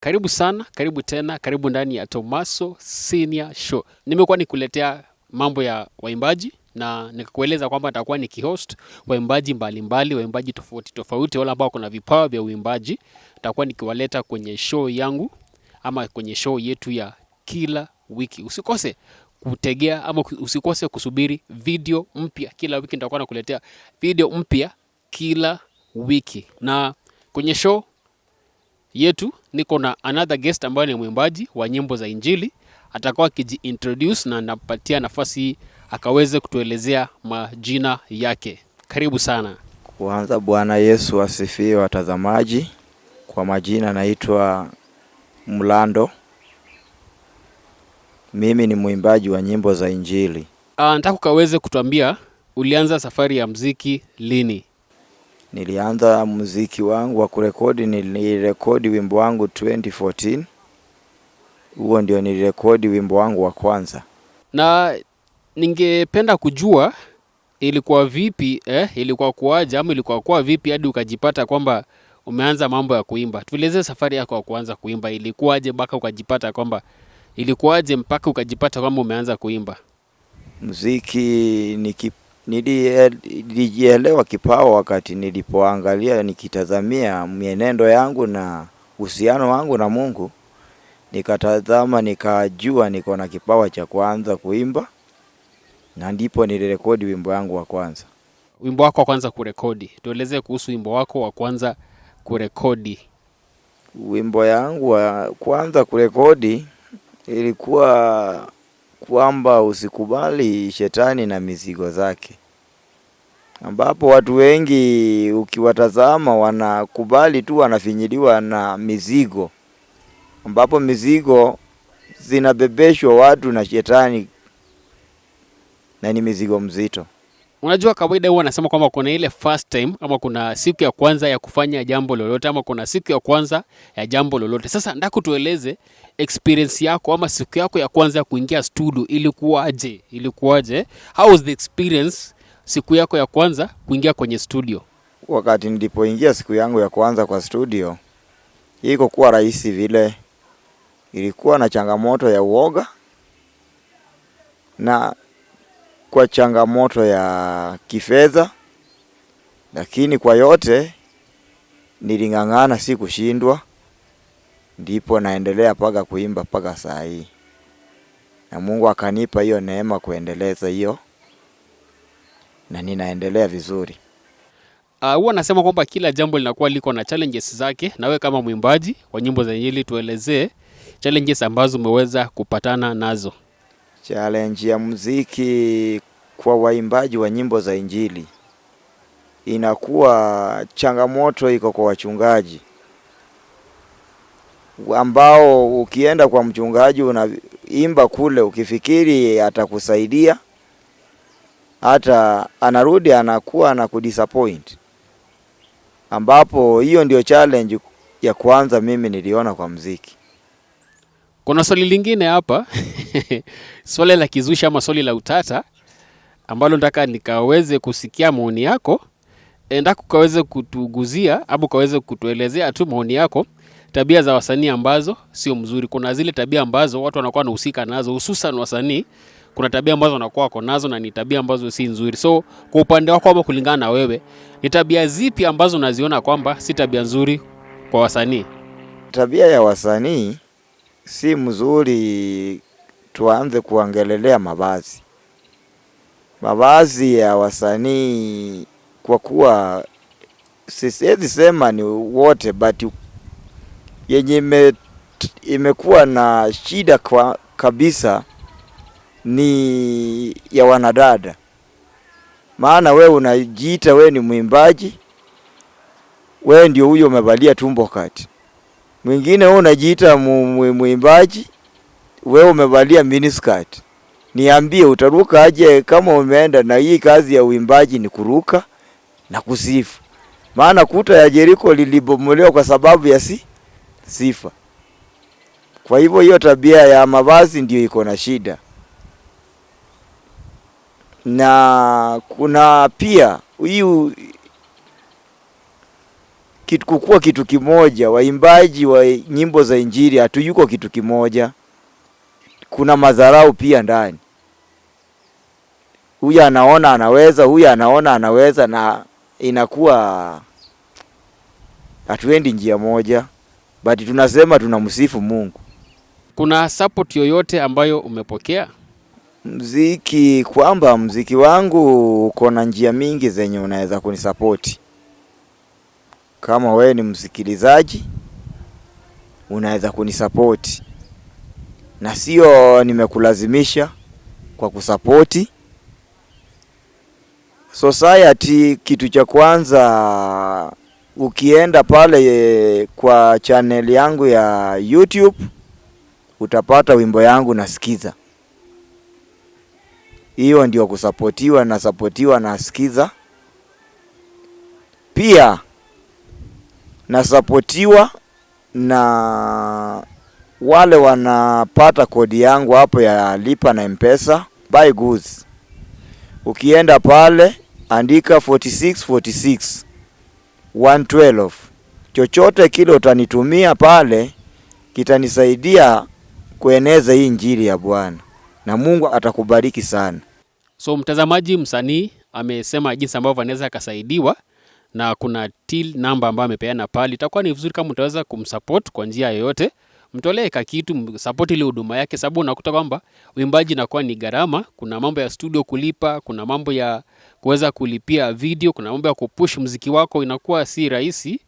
Karibu sana, karibu tena, karibu ndani ya Tomaso Senior Show. Nimekuwa nikuletea mambo ya waimbaji na nikakueleza kwamba nitakuwa nikihost waimbaji mbalimbali, waimbaji tofauti tofauti, wale ambao kuna vipawa vya uimbaji. Nitakuwa nikiwaleta kwenye show yangu ama kwenye show yetu ya kila wiki. Usikose kutegea ama usikose kusubiri video mpya kila wiki. Nitakuwa nakuletea video mpya kila wiki. Na kwenye show yetu niko na another guest ambaye ni mwimbaji wa nyimbo za Injili. Atakuwa akijiintroduce na napatia nafasi akaweze kutuelezea majina yake. Karibu sana. Kwanza Bwana Yesu asifiwe watazamaji. Kwa majina naitwa Mlando. Mimi ni mwimbaji wa nyimbo za Injili. Nataka ukaweze kutuambia ulianza safari ya muziki lini? Nilianza muziki wangu wa kurekodi, nilirekodi wimbo wangu 2014. Huo ndio nilirekodi wimbo wangu wa kwanza. Na ningependa kujua ilikuwa vipi, ilikuwa kuaje ama ilikuwa kwa vipi hadi ukajipata kwamba umeanza mambo ya kuimba. Tueleze safari yako ya kuanza kuimba, ilikuwaje mpaka ukajipata kwamba ilikuwaje mpaka ukajipata kwamba umeanza kuimba? Muziki nilijielewa kipawa wakati nilipoangalia nikitazamia mienendo yangu na uhusiano wangu na Mungu. Nikatazama nikajua niko na kipawa cha kuanza kuimba, na ndipo nilirekodi wimbo wangu wa kwanza. Wimbo wako wa kwanza kurekodi. Tueleze kuhusu wimbo wako wa kwanza kurekodi. Wimbo yangu wa kwanza kurekodi ilikuwa kwamba usikubali shetani na mizigo zake. Ambapo watu wengi ukiwatazama wanakubali tu, wanafinyiliwa na mizigo. Ambapo mizigo zinabebeshwa watu na shetani na ni mizigo mzito. Unajua kawaida huwa anasema kwamba kuna ile first time ama kuna siku ya kwanza ya kufanya jambo lolote ama kuna siku ya kwanza ya jambo lolote. Sasa nataka kutueleze experience yako ama siku yako ya kwanza ya kuingia studio ilikuwaje? Ilikuwaje? How was the experience siku yako ya kwanza kuingia kwenye studio? Wakati nilipoingia siku yangu ya kwanza kwa studio, iko kuwa rahisi vile. Ilikuwa na changamoto ya uoga na kwa changamoto ya kifedha, lakini kwa yote niling'ang'ana, si kushindwa. Ndipo naendelea paka kuimba paka saa hii, na Mungu akanipa hiyo neema kuendeleza hiyo, na ninaendelea vizuri. Huwa nasema kwamba kila jambo linakuwa liko na challenges zake, na wewe kama mwimbaji wa nyimbo za Injili tuelezee challenges ambazo umeweza kupatana nazo. Challenge ya muziki kwa waimbaji wa nyimbo za Injili inakuwa changamoto iko kwa wachungaji, ambao ukienda kwa mchungaji unaimba kule ukifikiri atakusaidia, hata anarudi anakuwa na kudisappoint. Ambapo hiyo ndio challenge ya kwanza mimi niliona kwa muziki. Kuna swali lingine hapa swali la kizushi ama swali la utata ambalo nataka nikaweze kusikia maoni yako. Nataka ukaweze kutuguzia au ukaweze kutuelezea tu maoni yako, tabia za wasanii ambazo sio mzuri. Kuna zile tabia ambazo watu wanakuwa wanahusika nazo, hususan wasanii. Kuna tabia ambazo wanakuwa wako nazo na ni tabia ambazo si nzuri. So kwa upande wako ama kulingana na wewe, ni tabia zipi ambazo unaziona kwamba si tabia nzuri kwa wasanii? Tabia ya wasanii si mzuri. Tuanze kuangelelea mavazi. Mavazi ya wasanii, kwa kuwa siwezi sema ni wote, but yenye imekuwa na shida kwa kabisa ni ya wanadada. Maana wewe unajiita wewe ni mwimbaji, wewe ndio huyo umevalia tumbo kati. Mwingine wewe unajiita mwimbaji, wewe umevalia miniskirt. Niambie utaruka aje kama umeenda na hii kazi ya uimbaji ni kuruka na kusifu. Maana kuta ya Jericho lilibomolewa kwa sababu ya sifa. Kwa hivyo hiyo tabia ya mavazi ndio iko na shida. Na kuna pia huyu kukua kitu kimoja. Waimbaji wa nyimbo za injili hatuyuko kitu kimoja. Kuna madharau pia ndani. Huyu anaona anaweza, huyu anaona anaweza, na inakuwa hatuendi njia moja, but tunasema tunamsifu Mungu. Kuna support yoyote ambayo umepokea? Muziki, kwamba muziki wangu uko na njia mingi zenye unaweza kunisupport. Kama wewe ni msikilizaji, unaweza kunisupport. Na sio nimekulazimisha kwa kusupport. Society, kitu cha kwanza, ukienda pale kwa channel yangu ya YouTube utapata wimbo yangu nasikiza. Hiyo ndio kusapotiwa, na sapotiwa na sikiza. Pia nasapotiwa na wale wanapata kodi yangu hapo ya lipa na M-Pesa buy goods. Ukienda pale andika 4646 112. Chochote kile utanitumia pale kitanisaidia kueneza hii injili ya Bwana, na Mungu atakubariki sana. So mtazamaji, msanii amesema jinsi ambavyo anaweza akasaidiwa, na kuna till number ambayo amepeana pale. Itakuwa ni vizuri kama utaweza kumsupport kwa njia yoyote. Mtolee kitu, support ile huduma yake, sababu unakuta kwamba uimbaji inakuwa ni gharama. Kuna mambo ya studio kulipa, kuna mambo ya kuweza kulipia video, kuna mambo ya kupush muziki wako, inakuwa si rahisi.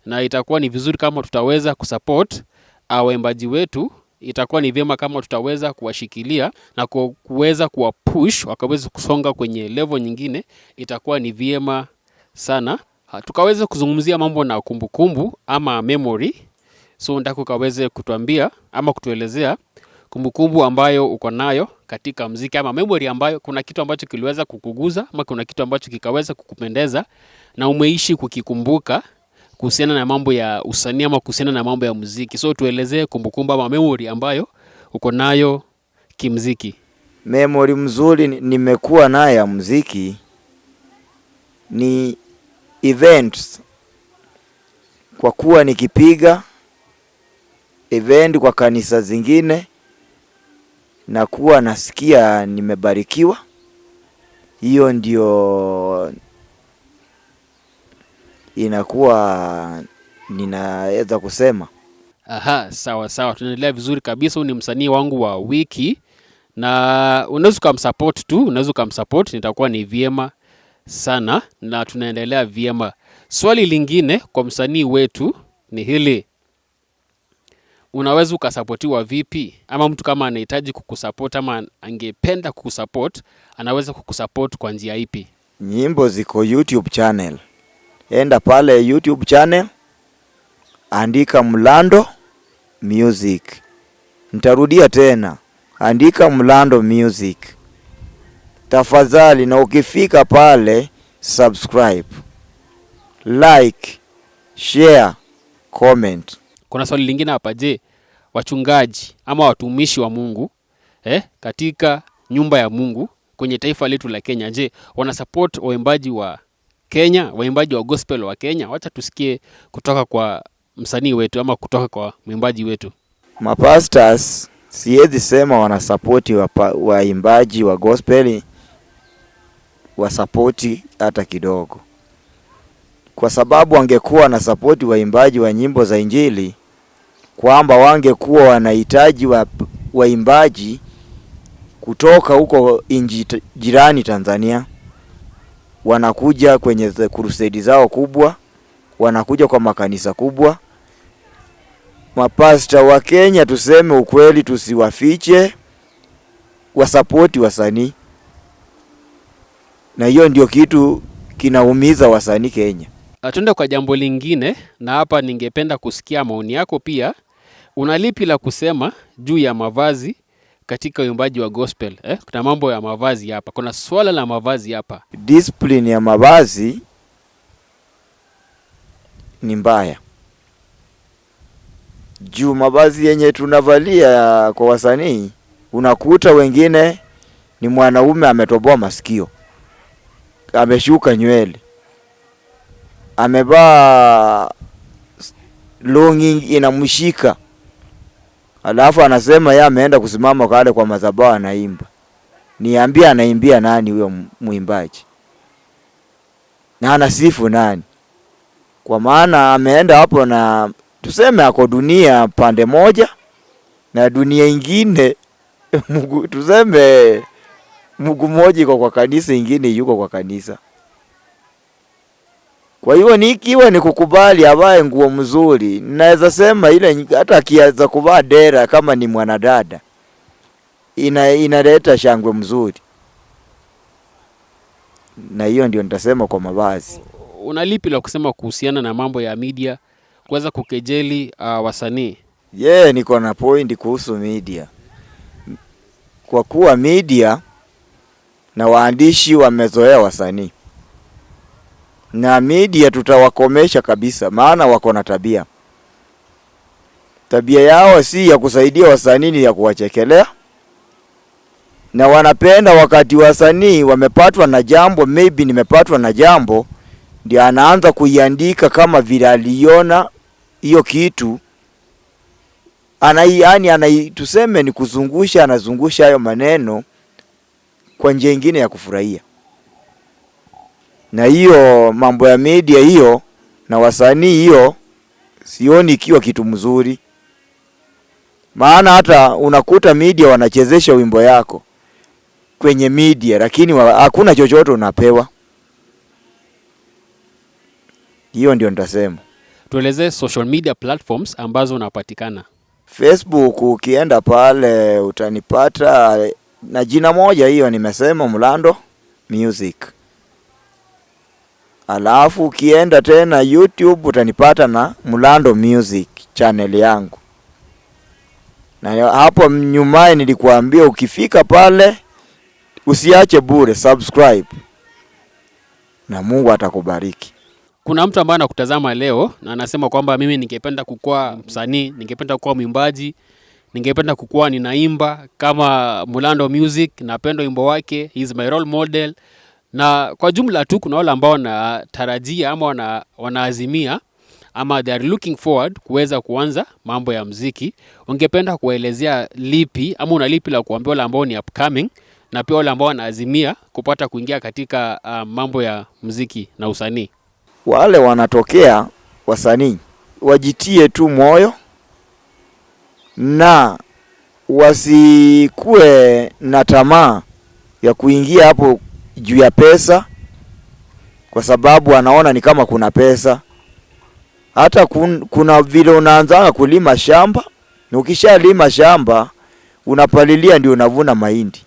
Na itakuwa ni vizuri kama tutaweza kusupport waimbaji wetu. Itakuwa ni vyema kama tutaweza kuwashikilia na kuweza kuwapush wakaweza kusonga kwenye level nyingine. Itakuwa ni vyema sana. Tukaweza kuzungumzia mambo na kumbukumbu ama memory. So ndako ukaweze kutuambia ama kutuelezea kumbukumbu ambayo uko nayo katika muziki, ama memory ambayo kuna kitu ambacho kiliweza kukuguza, ama kuna kitu ambacho kikaweza kukupendeza na umeishi kukikumbuka kuhusiana na mambo ya usanii ama kuhusiana na mambo ya muziki. So tuelezee kumbukumbu ama memory ambayo uko nayo kimuziki. Memory mzuri nimekuwa nayo ya muziki ni events. Kwa kuwa nikipiga event kwa kanisa zingine na kuwa nasikia nimebarikiwa, hiyo ndio inakuwa ninaweza kusema. Aha, sawa sawa, tunaendelea vizuri kabisa. Ni msanii wangu wa wiki, na unaweza kumsupport tu, unaweza kumsupport, nitakuwa ni vyema sana, na tunaendelea vyema. Swali lingine kwa msanii wetu ni hili: unaweza ukasupportiwa vipi? Ama mtu kama anahitaji kukusupport ama angependa kukusupport, anaweza kukusupport kwa njia ipi? Nyimbo ziko YouTube channel. Enda pale YouTube channel, andika Mlando Music. Nitarudia tena, andika Mlando Music tafadhali, na ukifika pale subscribe, like, share, comment. Kuna swali lingine hapa, je, wachungaji ama watumishi wa Mungu katika nyumba ya Mungu kwenye taifa letu la Kenya, je, wana support waimbaji wa Kenya, waimbaji wa gospel wa Kenya? Wacha tusikie kutoka kwa msanii wetu ama kutoka kwa mwimbaji wetu. Mapastors siwezi sema wana support waimbaji wa gospel, wa support hata kidogo. Kwa sababu wangekuwa na support waimbaji wa nyimbo za injili, kwamba wangekuwa wanahitaji waimbaji kutoka huko nchi jirani Tanzania, wanakuja kwenye crusade zao kubwa, wanakuja kwa makanisa kubwa. Mapasta wa Kenya, tuseme ukweli, tusiwafiche, wasupport wasanii. Na hiyo ndio kitu kinaumiza wasanii Kenya. Tuende kwa jambo lingine, na hapa ningependa kusikia maoni yako pia. Unalipi la kusema juu ya mavazi katika uimbaji wa gospel? Kuna mambo ya mavazi hapa. Kuna swala la mavazi hapa. Discipline ya mavazi ni mbaya. Juu mavazi yenye tunavalia kwa wasanii, unakuta wengine ni mwanaume ametoboa masikio, ameshuka nywele, amevaa longing inamshika. Alafu anasema yeye ameenda kusimama kale kwa madhabahu anaimba. Niambie anaimbia nani huyo muimbaji? Na anasifu nani? Kwa maana ameenda hapo na tuseme ako dunia pande moja na dunia ingine tuseme Mungu mmoja iko kwa kanisa, ingine yuko kwa kanisa. Kwa hiyo nikiwa ni kukubali avae nguo mzuri, naweza sema ile hata akianza kuvaa dera kama ni mwanadada inaleta shangwe mzuri. Na hiyo ndio nitasema kwa mavazi. Unalipi la kusema kuhusiana na mambo ya media kuweza kukejeli wasanii? Niko na point kuhusu media. Kwa kuwa media na waandishi wamezoea wasanii. Na media tutawakomesha kabisa, maana wako na tabia. Tabia yao si ya kusaidia wasanii, ni ya kuwachekelea. Na wanapenda wakati wasanii wamepatwa na jambo, maybe nimepatwa na jambo, ndio anaanza kuiandika kama vile aliona hiyo kitu. Tuseme ni kuzungusha, anazungusha hayo maneno kwa njia nyingine ya kufurahia. Na hiyo mambo ya media hiyo na wasanii hiyo sioni ikiwa kitu mzuri. Maana hata unakuta media wanachezesha wimbo yako kwenye media, lakini hakuna chochote unapewa. Hiyo ndio nitasema. Tueleze social media platforms ambazo unapatikana. Facebook ukienda pale utanipata na jina moja hiyo nimesema, Mulando Music. Alafu ukienda tena YouTube utanipata na Mulando Music channel yangu. Na hapo nyumaye nilikuambia ukifika pale usiache bure subscribe. Na Mungu atakubariki. Kuna mtu ambaye anakutazama leo na anasema kwamba mimi ningependa kukua msanii, ningependa kukua mwimbaji, ningependa kukua ninaimba kama Mulando Music, napenda wimbo wake, he is my role model. Na kwa jumla tu kuna wale ambao wanatarajia ama wanaazimia ama they are looking forward kuweza kuanza mambo ya muziki. Ungependa kuelezea lipi ama una lipi la kuambia wale ambao ni upcoming na pia wale ambao wanaazimia kupata kuingia katika mambo ya muziki na usanii? Wale wanatokea wasanii wajitie tu moyo na wasikue na tamaa ya kuingia hapo juu ya pesa, kwa sababu anaona ni kama kuna pesa. Hata kuna vile unaanza kulima shamba, na ukishalima shamba unapalilia ndio unavuna mahindi.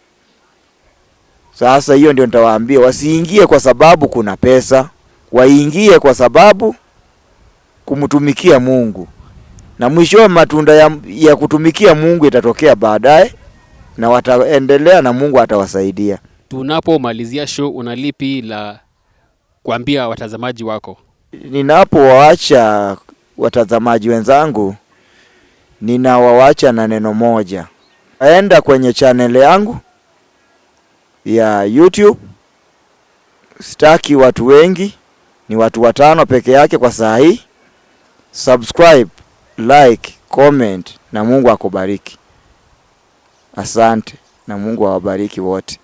Sasa hiyo ndio nitawaambia, wasiingie kwa sababu kuna pesa, waingie kwa sababu kumtumikia Mungu. Na mwisho matunda ya kutumikia Mungu itatokea baadaye na wataendelea na Mungu atawasaidia. Tunapomalizia show unalipi la kuambia watazamaji wako? Ninapowaacha watazamaji wenzangu, ninawaacha na neno moja. Aenda kwenye channel yangu ya YouTube. Sitaki watu wengi, ni watu 5 peke yake kwa saa hii. Subscribe, like, comment na Mungu akubariki. Asante na Mungu awabariki wote.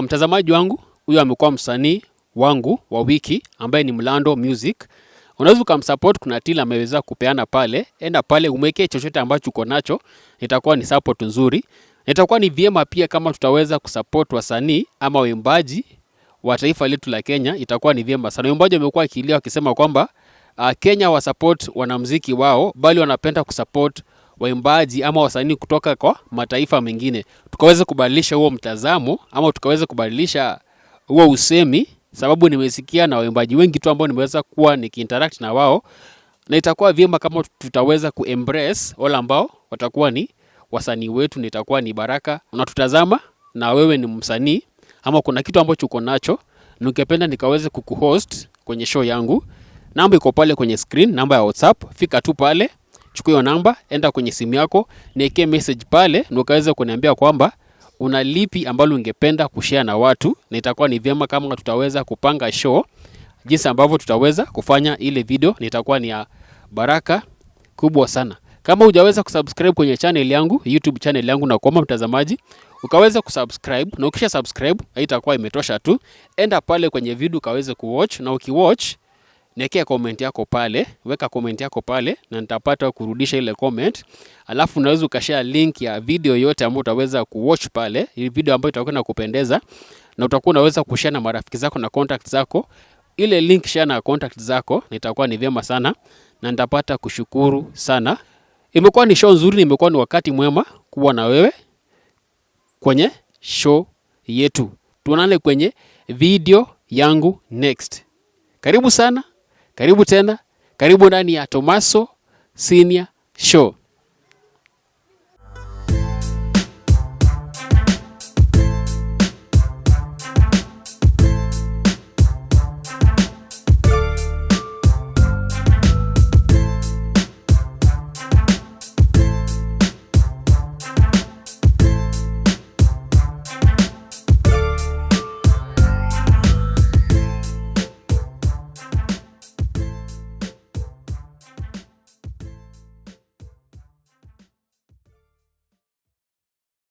Mtazamaji wangu, huyu amekuwa msanii wangu wa wiki ambaye ni Mulando Music. Unaweza kumsupport, kuna tila ameweza kupeana pale. Enda pale umwekee chochote ambacho uko nacho, itakuwa ni support nzuri. Itakuwa ni vyema pia kama tutaweza kusupport wasanii ama waimbaji wa taifa letu la Kenya, itakuwa ni vyema sana. Waimbaji wamekuwa akilia wakisema kwamba Kenya wa support wanamuziki wao, bali wanapenda kusupport waimbaji ama wasanii kutoka kwa mataifa mengine. Tukaweza kubadilisha huo mtazamo ama tukaweza kubadilisha huo usemi, sababu nimesikia na waimbaji wengi tu ambao nimeweza kuwa nikiinteract na wao, na itakuwa vyema kama tutaweza kuembrace wale ambao watakuwa ni wasanii wetu, nitakuwa ni baraka. Unatutazama na wewe ni msanii ama kuna kitu ambacho uko nacho, ningependa nikaweze kukuhost kwenye show yangu. Namba iko pale kwenye screen, namba ya WhatsApp. Fika tu pale, chukua hiyo namba, enda kwenye simu yako, niwekee message pale, na ukaweza kuniambia kwamba una lipi ambalo ungependa kushare na watu, na itakuwa ni vyema kama tutaweza kupanga show jinsi ambavyo tutaweza kufanya ile video, nitakuwa ni ya baraka kubwa sana. Kama hujaweza kusubscribe kwenye channel yangu, YouTube channel yangu, na kuomba mtazamaji ukaweza kusubscribe, na ukisha subscribe haitakuwa imetosha tu. Enda pale kwenye video ukaweze kuwatch, na ukiwatch niwekea comment yako pale, weka comment yako pale na nitapata kurudisha ile comment. Alafu unaweza ukashare link ya video yote ambayo utaweza kuwatch pale, ile video ambayo itakuwa inakupendeza, na utakuwa unaweza kushare na marafiki zako na contact zako. Ile link share na contact zako, nitakuwa ni vyema sana na nitapata kushukuru sana. Imekuwa ni show nzuri, imekuwa ni wakati mwema kuwa na wewe kwenye show yetu. Tuonane kwenye video yangu next. Karibu sana, karibu tena, karibu ndani ya Tomaso Senior Show.